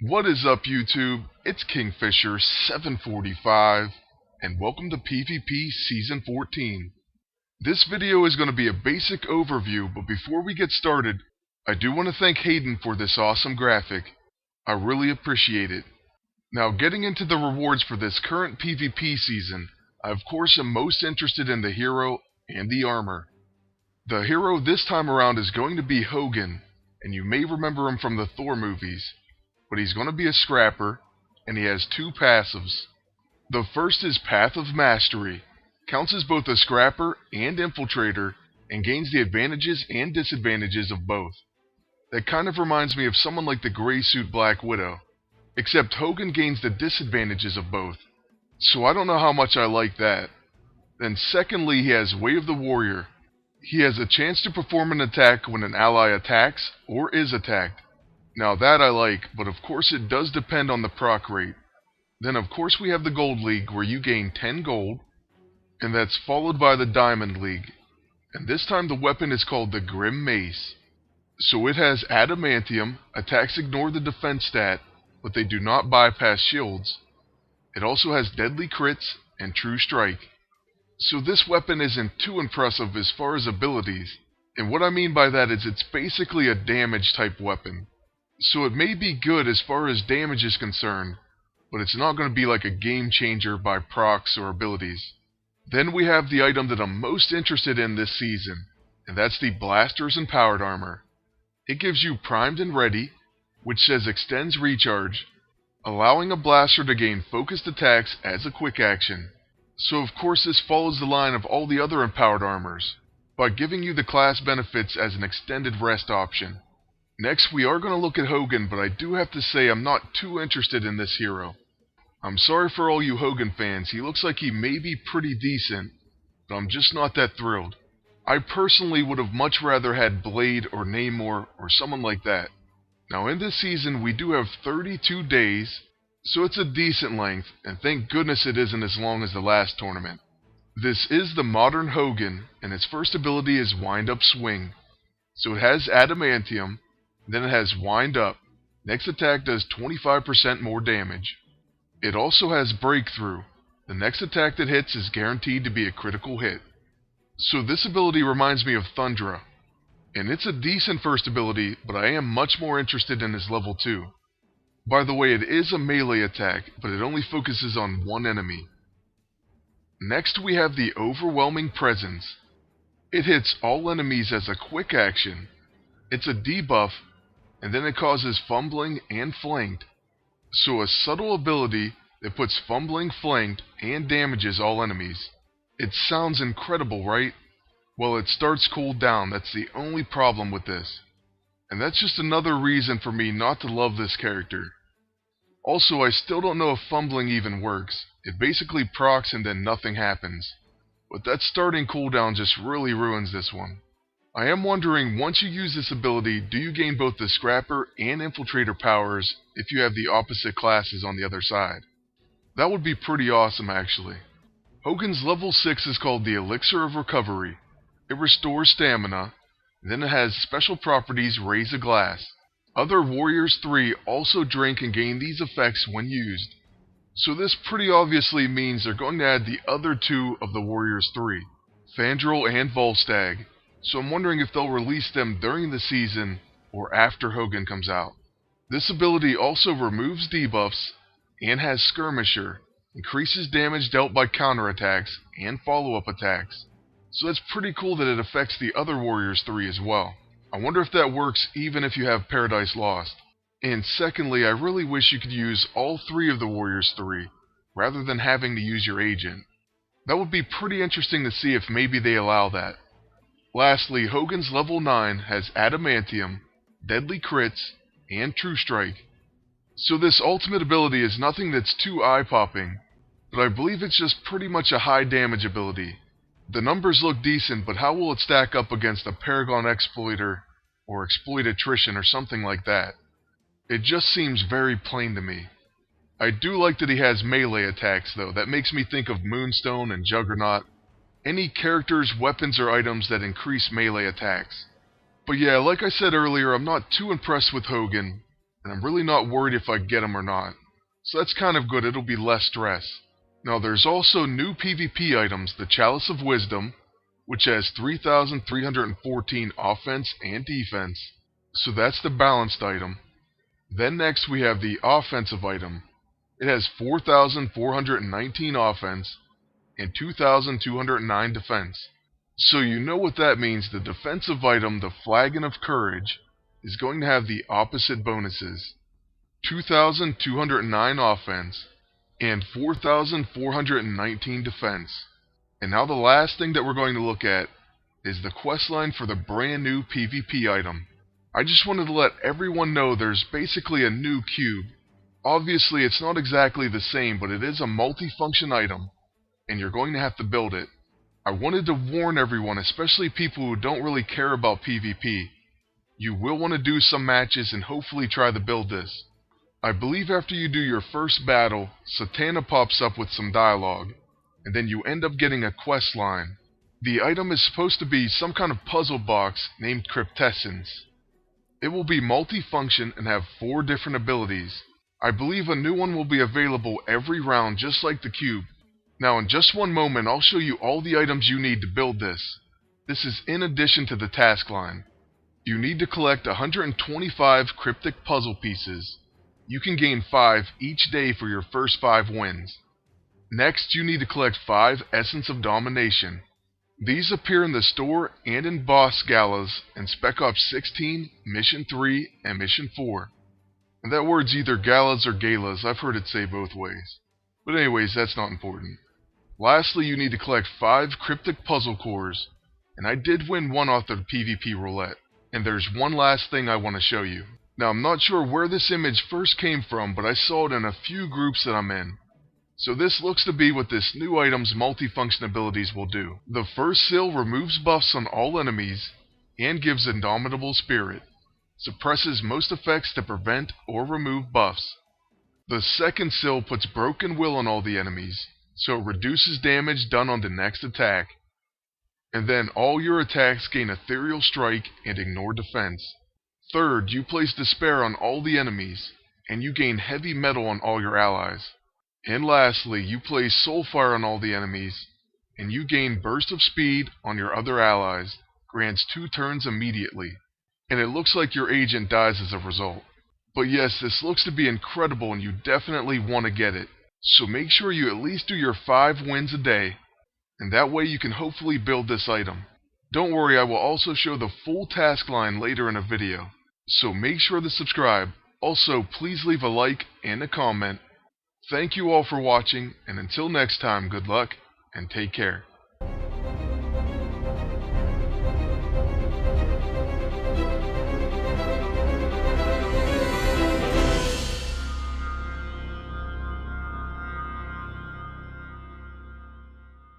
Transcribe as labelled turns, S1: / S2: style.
S1: What is up, YouTube? It's Kingfisher745, and welcome to PvP Season 14. This video is going to be a basic overview, but before we get started, I do want to thank Hayden for this awesome graphic. I really appreciate it. Now, getting into the rewards for this current PvP season, I of course am most interested in the hero and the armor. The hero this time around is going to be Hogun, and you may remember him from the Thor movies. But he's going to be a scrapper, and he has two passives. The first is Path of Mastery, counts as both a scrapper and infiltrator, and gains the advantages and disadvantages of both. That kind of reminds me of someone like the gray suit Black Widow, except Hogun gains the disadvantages of both, so I don't know how much I like that. Then secondly, he has Way of the Warrior. He has a chance to perform an attack when an ally attacks or is attacked. Now that I like, but of course it does depend on the proc rate. Then of course we have the Gold League, where you gain 10 gold, and that's followed by the Diamond League. And this time the weapon is called the Grim Mace. So it has Adamantium, attacks ignore the defense stat, but they do not bypass shields. It also has Deadly Crits and True Strike. So this weapon isn't too impressive as far as abilities, and what I mean by that is it's basically a damage type weapon. So it may be good as far as damage is concerned, but it's not going to be like a game changer by procs or abilities. Then we have the item that I'm most interested in this season, and that's the Blasters and Powered Armor. It gives you Primed and Ready, which says extends recharge, allowing a blaster to gain focused attacks as a quick action. So of course this follows the line of all the other empowered armors, by giving you the class benefits as an extended rest option. Next, we are going to look at Hogun, but I do have to say I'm not too interested in this hero. I'm sorry for all you Hogun fans, he looks like he may be pretty decent, but I'm just not that thrilled. I personally would have much rather had Blade or Namor or someone like that. Now in this season we do have 32 days, so it's a decent length, and thank goodness it isn't as long as the last tournament. This is the modern Hogun, and its first ability is Wind Up Swing. So it has Adamantium, then it has Wind Up. Next attack does 25% more damage. It also has Breakthrough. The next attack that hits is guaranteed to be a critical hit. So this ability reminds me of Thundra. And it's a decent first ability, but I am much more interested in his level 2. By the way, it is a melee attack, but it only focuses on one enemy. Next we have the Overwhelming Presence. It hits all enemies as a quick action. It's a debuff, and then it causes fumbling and flanked. So a subtle ability that puts fumbling, flanked, and damages all enemies. It sounds incredible, right? Well, it starts cooldown, that's the only problem with this. And that's just another reason for me not to love this character. Also, I still don't know if fumbling even works. It basically procs and then nothing happens. But that starting cooldown just really ruins this one. I am wondering, once you use this ability, do you gain both the Scrapper and Infiltrator powers if you have the opposite classes on the other side? That would be pretty awesome, actually. Hogun's level 6 is called the Elixir of Recovery. It restores stamina, then it has special properties Raise a Glass. Other Warriors 3 also drink and gain these effects when used. So this pretty obviously means they're going to add the other two of the Warriors 3, Fandral and Volstagg. So I'm wondering if they'll release them during the season or after Hogun comes out. This ability also removes debuffs and has Skirmisher, increases damage dealt by counterattacks and follow-up attacks. So that's pretty cool that it affects the other Warriors 3 as well. I wonder if that works even if you have Paradise Lost. And secondly, I really wish you could use all 3 of the Warriors 3, rather than having to use your agent. That would be pretty interesting to see if maybe they allow that. Lastly, Hogun's level 9 has Adamantium, Deadly Crits, and True Strike. So this ultimate ability is nothing that's too eye-popping, but I believe it's just pretty much a high damage ability. The numbers look decent, but how will it stack up against a Paragon Exploiter, or Exploit Attrition, or something like that? It just seems very plain to me. I do like that he has melee attacks though, that makes me think of Moonstone and Juggernaut. Any characters, weapons, or items that increase melee attacks. But yeah, like I said earlier, I'm not too impressed with Hogun, and and I'm really not worried if I get them or not. So that's kind of good, it'll be less stress. Now there's also new PvP items, the Chalice of Wisdom, which has 3,314 offense and defense, so that's the balanced item. Then next we have the offensive item. It has 4,419 offense and 2,209 defense. So you know what that means. The defensive item, the Flagon of Courage, is going to have the opposite bonuses. 2,209 offense and 4,419 defense. And now the last thing that we're going to look at is the questline for the brand new PvP item. I just wanted to let everyone know there's basically a new cube. Obviously it's not exactly the same, but it is a multifunction item, and you're going to have to build it. I wanted to warn everyone, especially people who don't really care about PvP. You will want to do some matches and hopefully try to build this. I believe after you do your first battle, Satana pops up with some dialogue, and then you end up getting a quest line. The item is supposed to be some kind of puzzle box named Cryptessence. It will be multifunction and have 4 different abilities. I believe a new one will be available every round just like the cube. Now in just one moment I'll show you all the items you need to build this. This is in addition to the task line. You need to collect 125 cryptic puzzle pieces. You can gain 5 each day for your first 5 wins. Next, you need to collect 5 Essence of Domination. These appear in the store and in boss galas in Spec Ops 16, Mission 3, and Mission 4. And that word's either galas or galas, I've heard it say both ways. But anyways, that's not important. Lastly, you need to collect 5 cryptic puzzle cores, and I did win one off the PvP roulette. And there's one last thing I want to show you. Now I'm not sure where this image first came from, but I saw it in a few groups that I'm in. So this looks to be what this new item's multifunction abilities will do. The first seal removes buffs on all enemies, and gives Indomitable Spirit. Suppresses most effects to prevent or remove buffs. The second seal puts Broken Will on all the enemies, so it reduces damage done on the next attack. And then all your attacks gain Ethereal Strike and Ignore Defense. Third, you place Despair on all the enemies, and you gain Heavy Metal on all your allies. And lastly, you place Soulfire on all the enemies, and you gain Burst of Speed on your other allies, grants 2 turns immediately. And it looks like your agent dies as a result. But yes, this looks to be incredible and you definitely want to get it. So make sure you at least do your 5 wins a day, and that way you can hopefully build this item. Don't worry, I will also show the full task line later in a video. So make sure to subscribe. Also, please leave a like and a comment. Thank you all for watching, and until next time, good luck and take care.